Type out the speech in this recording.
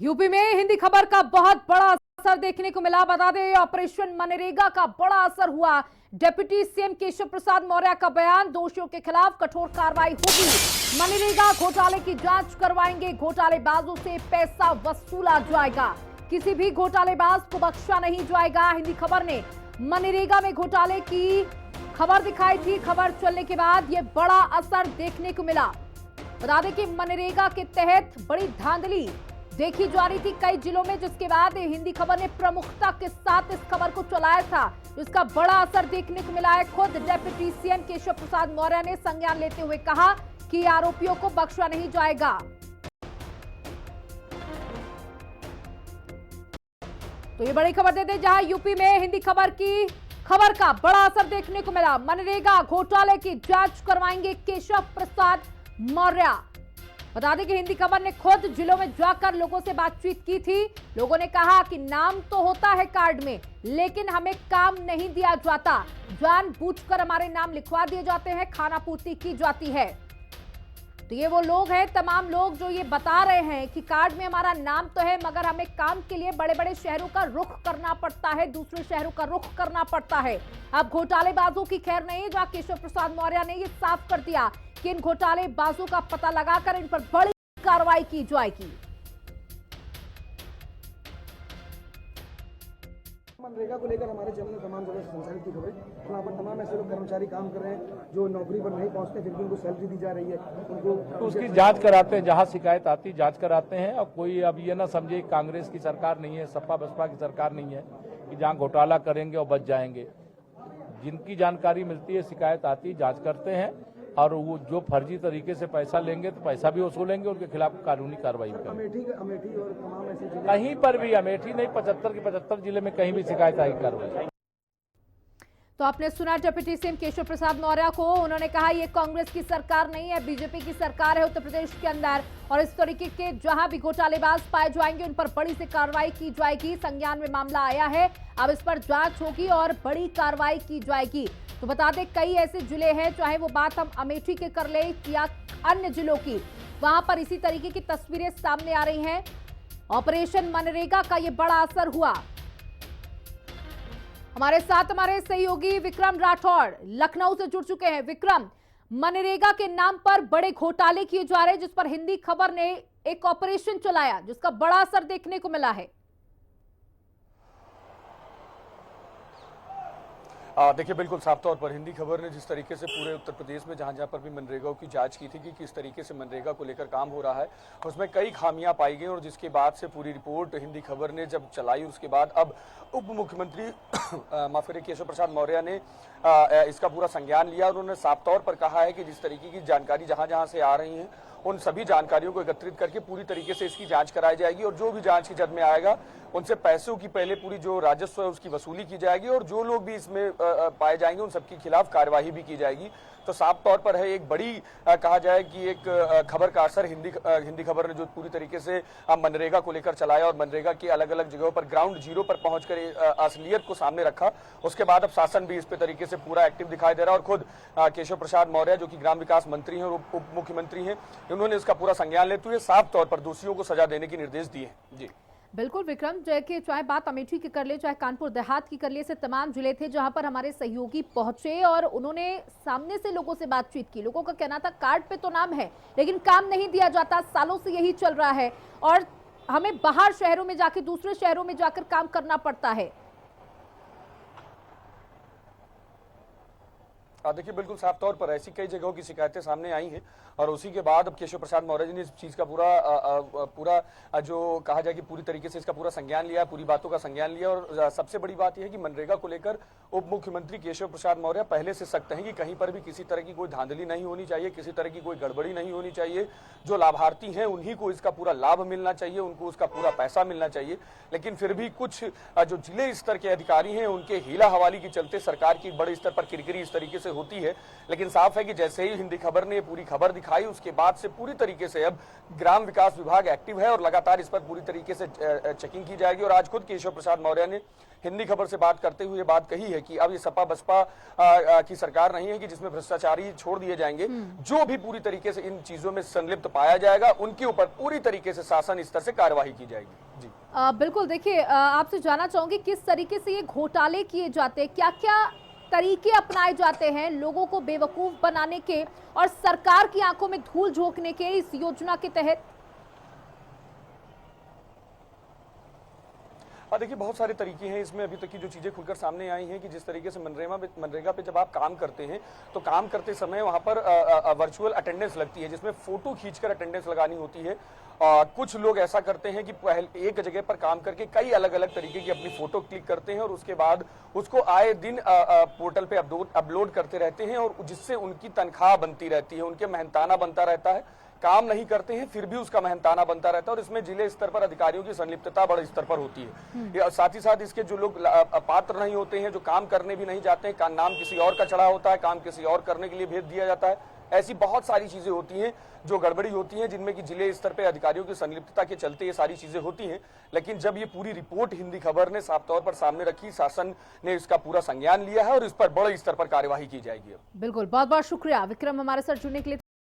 UP में हिंदी खबर का बहुत बड़ा असर देखने को मिला। बता दें, ऑपरेशन मनरेगा का बड़ा असर हुआ। डिप्टी सीएम केशव प्रसाद मौर्य का बयान, दोषियों के खिलाफ कठोर कार्रवाई होगी। मनरेगा घोटाले की जांच करवाएंगे, घोटालेबाजों से पैसा वसूला जाएगा, किसी भी घोटालेबाज को बख्शा नहीं जाएगा। हिंदी खबर ने मनरेगा में घोटाले की खबर दिखाई थी। खबर चलने के बाद यह बड़ा असर देखने को मिला। बता दें कि मनरेगा के तहत बड़ी धांधली देखी जा रही थी कई जिलों में, जिसके बाद हिंदी खबर ने प्रमुखता के साथ इस खबर को चलाया था, जिसका बड़ा असर देखने को मिला है। खुद डिप्टी सीएम केशव प्रसाद मौर्य ने संज्ञान लेते हुए कहा कि आरोपियों को बख्शा नहीं जाएगा। तो ये बड़ी खबर देते जहां यूपी में हिंदी खबर की खबर का बड़ा असर देखने को मिला। मनरेगा घोटाले की जांच करवाएंगे केशव प्रसाद मौर्य। बता दें कि हिंदी खबर ने खुद जिलों में जाकर लोगों से बातचीत की थी। लोगों ने कहा कि नाम तो होता है कार्ड में, लेकिन हमें काम नहीं दिया जाता, जानबूझकर हमारे नाम लिखवा दिए जाते हैं, खाना पूर्ति की जाती है। तो ये वो लोग हैं, तमाम लोग जो ये बता रहे हैं कि कार्ड में हमारा नाम तो है, मगर हमें काम के लिए बड़े बड़े शहरों का रुख करना पड़ता है, दूसरे शहरों का रुख करना पड़ता है। अब घोटालेबाजों की खैर नहीं, जहां केशव प्रसाद मौर्य ने ये साफ कर दिया कि इन घोटालेबाजों का पता लगाकर इन पर बड़ी कार्रवाई की जाएगी। मनरेगा को लेकर हमारे चैनल में तमाम जगह से संचालित की खबरें, वहाँ पर तमाम ऐसे लोग कर्मचारी काम कर रहे हैं जो नौकरी पर नहीं पहुँचते, फिर भी उनको सैलरी दी जा रही है, उनको तो उसकी जांच कराते हैं। जहां शिकायत आती जांच कराते हैं। और कोई अब ये ना समझे कांग्रेस की सरकार नहीं है, सपा बसपा की सरकार नहीं है कि जहां घोटाला करेंगे और बच जाएंगे। जिनकी जानकारी मिलती है, शिकायत आती, जांच करते हैं, और वो जो फर्जी तरीके से पैसा लेंगे तो पैसा भी वसूलेंगे, उनके खिलाफ कानूनी कार्रवाई करेंगे। अमेठी और तमाम ऐसे जिले, कहीं पर भी, अमेठी नहीं 75 के 75 जिले में कहीं भी शिकायत आई, कार्रवाई। तो आपने सुना डिप्टी सीएम केशव प्रसाद मौर्य को। उन्होंने कहा ये कांग्रेस की सरकार नहीं है, बीजेपी की सरकार है उत्तर प्रदेश के अंदर, और इस तरीके के जहां भी घोटालेबाज पाए जाएंगे उन पर बड़ी से कार्रवाई की जाएगी। संज्ञान में मामला आया है, अब इस पर जांच होगी और बड़ी कार्रवाई की जाएगी। तो बता दें, कई ऐसे जिले हैं, चाहे वो बात हम अमेठी के कर ले या अन्य जिलों की, वहां पर इसी तरीके की तस्वीरें सामने आ रही हैं। ऑपरेशन मनरेगा का ये बड़ा असर हुआ। हमारे साथ हमारे सहयोगी विक्रम राठौड़ लखनऊ से जुड़ चुके हैं। विक्रम, मनरेगा के नाम पर बड़े घोटाले किए जा रहे हैं, जिस पर हिंदी खबर ने एक ऑपरेशन चलाया, जिसका बड़ा असर देखने को मिला है। देखिए, बिल्कुल साफ तौर पर हिंदी खबर ने जिस तरीके से पूरे उत्तर प्रदेश में जहां पर भी मनरेगा की जांच की थी कि किस तरीके से मनरेगा को लेकर काम हो रहा है, उसमें कई खामियां पाई गई, और जिसके बाद से पूरी रिपोर्ट हिंदी खबर ने जब चलाई, उसके बाद अब उप मुख्यमंत्री माफ करिए केशव प्रसाद मौर्य ने इसका पूरा संज्ञान लिया। और उन्होंने साफ तौर पर कहा है कि जिस तरीके की जानकारी जहां जहां से आ रही है, उन सभी जानकारियों को एकत्रित करके पूरी तरीके से इसकी जांच कराई जाएगी, और जो भी जांच की जद में आएगा उनसे पैसों की पहले पूरी जो राजस्व है उसकी वसूली की जाएगी, और जो लोग भी इसमें पाए जाएंगे उन सबके खिलाफ कार्यवाही भी की जाएगी। तो साफ तौर पर है एक बड़ी कहा जाए कि एक खबर का असर हिंदी खबर ने जो पूरी तरीके से मनरेगा को लेकर चलाया, और मनरेगा की अलग अलग जगहों पर ग्राउंड जीरो पर पहुंचकर असलियत को सामने रखा। उसके बाद अब शासन भी इस पे तरीके से पूरा एक्टिव दिखाई दे रहा है, और खुद केशव प्रसाद मौर्य जो कि ग्राम विकास मंत्री हैं और उप मुख्यमंत्री हैं, उन्होंने इसका पूरा संज्ञान लेते हुए साफ तौर पर दोषियों को सजा देने के निर्देश दिए। जी बिल्कुल विक्रम, चाहे बात अमेठी की कर ले, चाहे कानपुर देहात की कर ले, से तमाम जिले थे जहां पर हमारे सहयोगी पहुंचे और उन्होंने सामने से लोगों से बातचीत की। लोगों का कहना था कार्ड पे तो नाम है, लेकिन काम नहीं दिया जाता, सालों से यही चल रहा है, और हमें बाहर शहरों में जाकर, दूसरे शहरों में जाकर काम करना पड़ता है। देखिए, बिल्कुल साफ तौर पर ऐसी कई जगहों की शिकायतें सामने आई हैं, और उसी के बाद अब केशव प्रसाद मौर्य जी ने इस चीज का पूरा जो कहा जाए कि पूरी तरीके से इसका पूरा संज्ञान लिया, पूरी बातों का संज्ञान लिया। और सबसे बड़ी बात यह है कि मनरेगा को लेकर उप मुख्यमंत्री केशव प्रसाद मौर्य पहले से सख्त हैं कि कहीं पर भी किसी तरह की कोई धांधली नहीं होनी चाहिए, किसी तरह की कोई गड़बड़ी नहीं होनी चाहिए। जो लाभार्थी हैं उन्हीं को इसका पूरा लाभ मिलना चाहिए, उनको उसका पूरा पैसा मिलना चाहिए। लेकिन फिर भी कुछ जो जिले स्तर के अधिकारी हैं, उनके हीला हवाली के चलते सरकार की बड़े स्तर पर किरकिरी इस तरीके से होती है, लेकिन साफ है कि जैसे ही हिंदी खबर ने ये पूरी खबर दिखाई उसके बाद से पूरी तरीके से अब ग्राम विकास विभाग एक्टिव है और लगातार इस पर पूरी तरीके से चेकिंग की जाएगी। और आज खुद केशव प्रसाद मौर्य ने हिंदी खबर से बात करते हुए बात कही है कि अब ये सपा बसपा की सरकार नहीं है कि जिसमें भ्रष्टाचारी छोड़ दिए जाएंगे। जो भी पूरी तरीके से इन चीजों में संलिप्त पाया जाएगा उनके ऊपर पूरी तरीके से शासन स्तर से कार्यवाही की जाएगी। जी बिल्कुल, देखिए आपसे जानना चाहूंगी किस तरीके से ये घोटाले किए जाते हैं, क्या क्या तरीके अपनाए जाते हैं लोगों को बेवकूफ बनाने के और सरकार की आंखों में धूल झोंकने के इस योजना के तहत? देखिए बहुत सारे तरीके हैं इसमें, अभी तक की जो चीजें खुलकर सामने आई हैं कि जिस तरीके से मनरेगा पे जब आप काम करते हैं तो काम करते समय वहां पर वर्चुअल अटेंडेंस लगती है जिसमें फोटो खींचकर अटेंडेंस लगानी होती है। कुछ लोग ऐसा करते हैं कि पहले एक जगह पर काम करके कई अलग अलग तरीके की अपनी फोटो क्लिक करते हैं और उसके बाद उसको आए दिन पोर्टल पे अपलोड करते रहते हैं और जिससे उनकी तनख्वाह बनती रहती है, उनके मेहनताना बनता रहता है। काम नहीं करते हैं फिर भी उसका मेहनताना बनता रहता है और इसमें जिले स्तर पर अधिकारियों की संलिप्तता बड़े स्तर पर होती है। साथ ही साथ इसके जो लोग पात्र नहीं होते हैं, जो काम करने भी नहीं जाते हैं, नाम किसी और का चढ़ा होता है, काम किसी और करने के लिए भेज दिया जाता है, ऐसी बहुत सारी चीजें होती हैं जो गड़बड़ी होती हैं जिनमें कि जिले स्तर पे अधिकारियों की संलिप्तता के चलते ये सारी चीजें होती हैं। लेकिन जब ये पूरी रिपोर्ट हिंदी खबर ने साफ तौर पर सामने रखी, शासन ने इसका पूरा संज्ञान लिया है और इस पर बड़े स्तर पर कार्यवाही की जाएगी। बिल्कुल, बहुत बहुत शुक्रिया विक्रम हमारे साथ जुड़ने के लिए।